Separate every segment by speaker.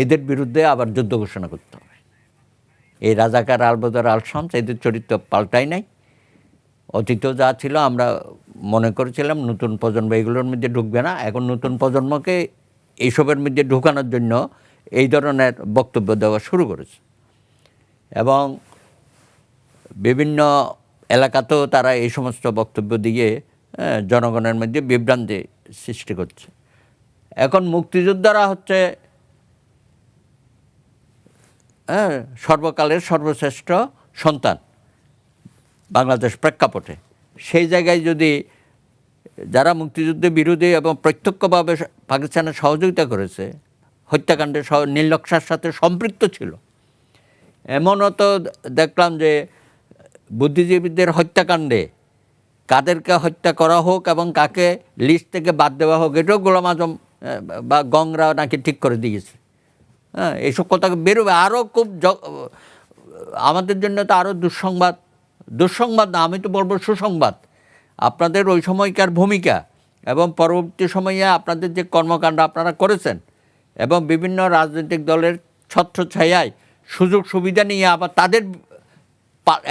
Speaker 1: এদের বিরুদ্ধে আবার যুদ্ধ ঘোষণা করতে হবে। এই রাজাকার, আলবদর, আল শামস এদের চরিত্র পাল্টাই নাই। অতীতেও যা ছিল আমরা মনে করেছিলাম নতুন প্রজন্ম এগুলোর মধ্যে ঢুকবে না। এখন নতুন প্রজন্মকে এইসবের মধ্যে ঢুকানোর জন্য এই ধরনের বক্তব্য দেওয়া শুরু করেছে এবং বিভিন্ন এলাকাতেও তারা এই সমস্ত বক্তব্য দিয়ে জনগণের মধ্যে বিভ্রান্তি সৃষ্টি করছে। এখন মুক্তিযোদ্ধারা হচ্ছে সর্বকালের সর্বশ্রেষ্ঠ সন্তান বাংলাদেশ প্রেক্ষাপটে। সেই জায়গায় যদি যারা মুক্তিযুদ্ধের বিরোধী এবং প্রত্যক্ষভাবে পাকিস্তানের সহযোগিতা করেছে, হত্যাকাণ্ডে নির্লজ্জার সাথে সম্পৃক্ত ছিল, এমনও তো দেখলাম যে বুদ্ধিজীবীদের হত্যাকাণ্ডে কাদেরকে হত্যা করা হোক এবং কাকে লিস্ট থেকে বাদ দেওয়া হোক, এটাও গোলাম আজম বা গংরা নাকি ঠিক করে দিয়েছে। হ্যাঁ, এইসব কথা বেরোবে আরও খুব আমাদের জন্য তো আরও দুঃসংবাদ না, আমি তো বলবো সুসংবাদ। আপনাদের ওই সময়কার ভূমিকা এবং পরবর্তী সময়ে আপনাদের যে কর্মকাণ্ড আপনারা করেছেন এবং বিভিন্ন রাজনৈতিক দলের ছত্রছায়ায় সুযোগ সুবিধা নিয়ে আবার তাদের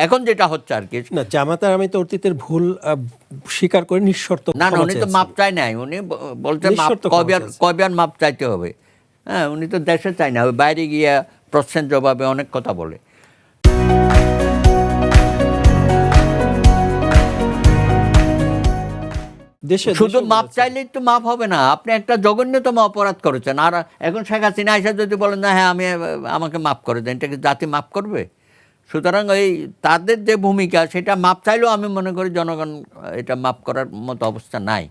Speaker 1: এখন যেটা হচ্ছে আর কি
Speaker 2: না, জামাতার আমি তো অতীতের ভুল স্বীকার করে নিঃশর্ত
Speaker 1: না, উনি তো মাপ চায় নাই। উনি বলছেন কয়বার মাপ চাইতে হবে। হ্যাঁ, উনি তো দেশে চায় না, বাইরে গিয়ে প্রশ্নের জবাবে অনেক কথা বলে। শুধু মাপ চাইলেই তো মাপ হবে না, আপনি একটা জঘন্যতম অপরাধ করেছেন। আর এখন শেখ হাসিনা এসে যদি বলেন না হ্যাঁ আমাকে মাপ করে দেন, এটাকে জাতি মাপ করবে? সুতরাং এই তাদের যে ভূমিকা সেটা মাপ চাইলেও আমি মনে করি জনগণ এটা মাপ করার মতো অবস্থা নাই।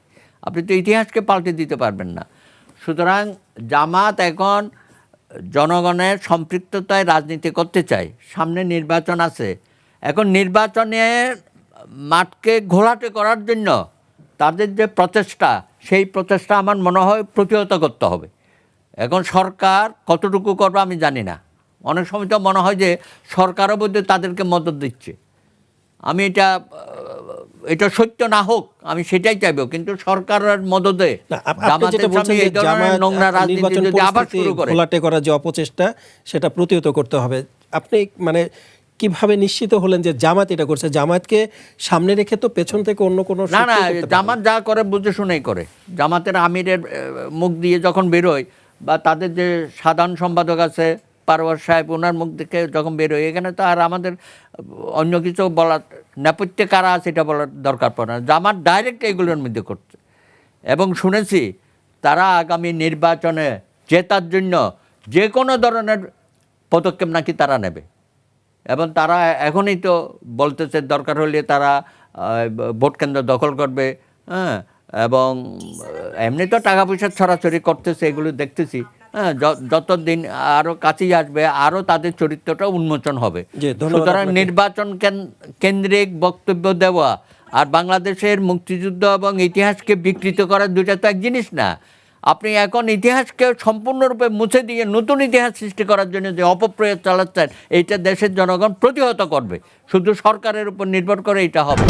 Speaker 1: আপনি তো ইতিহাসকে পাল্টে দিতে পারবেন না। সুতরাং জামাত এখন জনগণের সম্পৃক্ততায় রাজনীতি করতে চায়। সামনে নির্বাচন আছে, এখন নির্বাচনের মাঠকে ঘোলাটে করার জন্য তাদের যে প্রচেষ্টা, সেই প্রচেষ্টা আমার মনে হয় প্রতিহত করতে হবে। এখন সরকার কতটুকু করবে আমি জানি না। অনেক সময় তো মনে হয় যে সরকারও বোধহয় তাদেরকে মদত দিচ্ছে। আমি এটা সত্য না হোক, আমি সেটাই চাইব, কিন্তু সরকারের মদতে নোংরা রাজনীতি যদি আবার শুরু করে,
Speaker 2: ঘোলাটে করার যে অপচেষ্টা সেটা প্রতিহত করতে হবে। আপনি মানে কিভাবে নিশ্চিত হলেন যে জামাত এটা করছে? জামাতকে সামনে রেখে তো পেছন থেকে অন্য কোনো
Speaker 1: না, জামাত যা করে বুঝে শুনেই করে। জামাতের আমিরের মুখ দিয়ে যখন বেরোয় বা তাদের যে সাধারণ সম্পাদক আছে পারওয়ার সাহেব, ওনার মুখ থেকে যখন বেরোয়, এখানে তো আর আমাদের অন্য কিছু বলার নেপথ্যে কারা আছে এটা বলার দরকার পড়ে না। জামাত ডাইরেক্ট এগুলোর মধ্যে করছে এবং শুনেছি তারা আগামী নির্বাচনে জেতার জন্য যে কোনো ধরনের পদক্ষেপ নাকি তারা নেবে এবং তারা এখনই তো বলতেছে দরকার হলে তারা ভোট কেন্দ্র দখল করবে। হ্যাঁ, এবং এমনি তো টাকা পয়সা ছড়াছড়ি করতেছে, এগুলো দেখতেছি। হ্যাঁ, যত দিন আরও কাছেই আসবে আরও তাদের চরিত্রটা উন্মোচন হবে। সুতরাং নির্বাচন কেন্দ্রিক বক্তব্য দেওয়া আর বাংলাদেশের মুক্তিযুদ্ধ এবং ইতিহাসকে বিকৃত করার দুইটা তো এক জিনিস না। আপনি এখন ইতিহাসকে সম্পূর্ণরূপে মুছে দিয়ে নতুন ইতিহাস সৃষ্টি করার জন্য যে অপপ্রয়োগ চালাচ্ছেন, এইটা দেশের জনগণ প্রতিহত করবে। শুধু সরকারের উপর নির্ভর করে এটা হবে।